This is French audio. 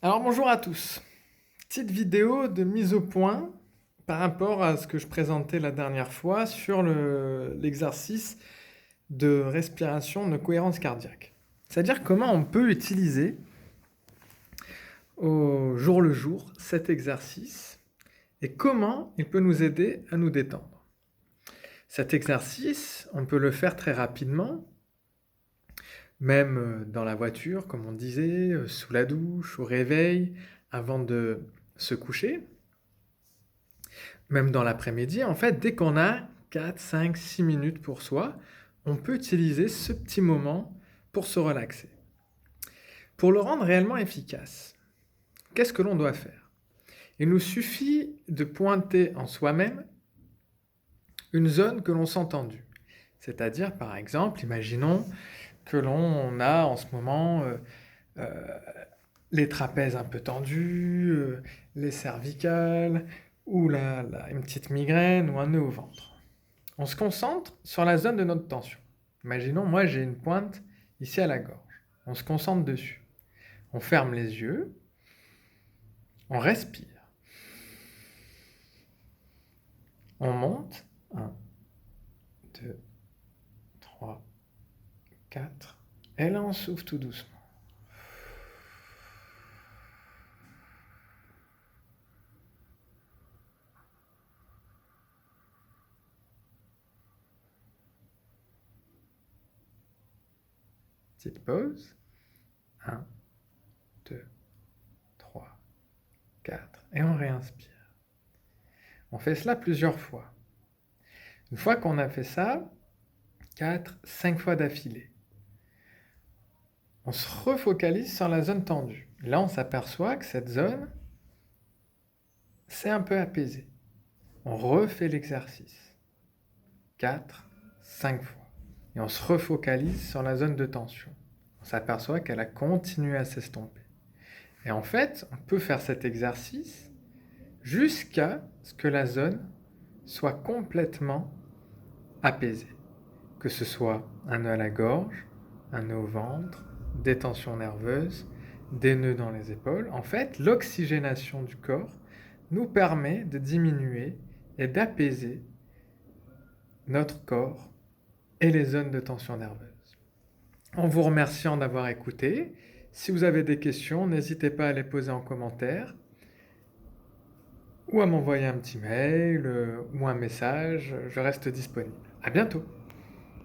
Alors bonjour à tous. Petite vidéo de mise au point par rapport à ce que je présentais la dernière fois sur l'exercice de respiration de cohérence cardiaque. C'est-à-dire comment on peut utiliser au jour le jour cet exercice et comment il peut nous aider à nous détendre. Cet exercice, on peut le faire très rapidement, même dans la voiture, comme on disait, sous la douche, au réveil, avant de se coucher. Même dans l'après-midi, en fait, dès qu'on a 4, 5, 6 minutes pour soi, on peut utiliser ce petit moment pour se relaxer. Pour le rendre réellement efficace, qu'est-ce que l'on doit faire? Il nous suffit de pointer en soi-même une zone que l'on sent tendue. C'est-à-dire, par exemple, imaginons que l'on a en ce moment euh, les trapèzes un peu tendus, les cervicales, ou une petite migraine ou un nœud au ventre. On se concentre sur la zone de notre tension. Imaginons, moi j'ai une pointe ici à la gorge. On se concentre dessus. On ferme les yeux, on respire. On monte. 1, 2, 3, 4. Et là on souffle tout doucement. Petite pause. 1, 2, 3, 4. Et on réinspire. On fait cela plusieurs fois. Une fois qu'on a fait ça, 4, 5 fois d'affilée, on se refocalise sur la zone tendue. Là, on s'aperçoit que cette zone, c'est un peu apaisé. On refait l'exercice. 4, 5 fois. Et on se refocalise sur la zone de tension. On s'aperçoit qu'elle a continué à s'estomper. Et en fait, on peut faire cet exercice jusqu'à ce que la zone soit complètement apaisée. Que ce soit un nœud à la gorge, un nœud au ventre, des tensions nerveuses, des nœuds dans les épaules. En fait, l'oxygénation du corps nous permet de diminuer et d'apaiser notre corps et les zones de tension nerveuse. En vous remerciant d'avoir écouté, si vous avez des questions, n'hésitez pas à les poser en commentaire ou à m'envoyer un petit mail ou un message, je reste disponible. À bientôt.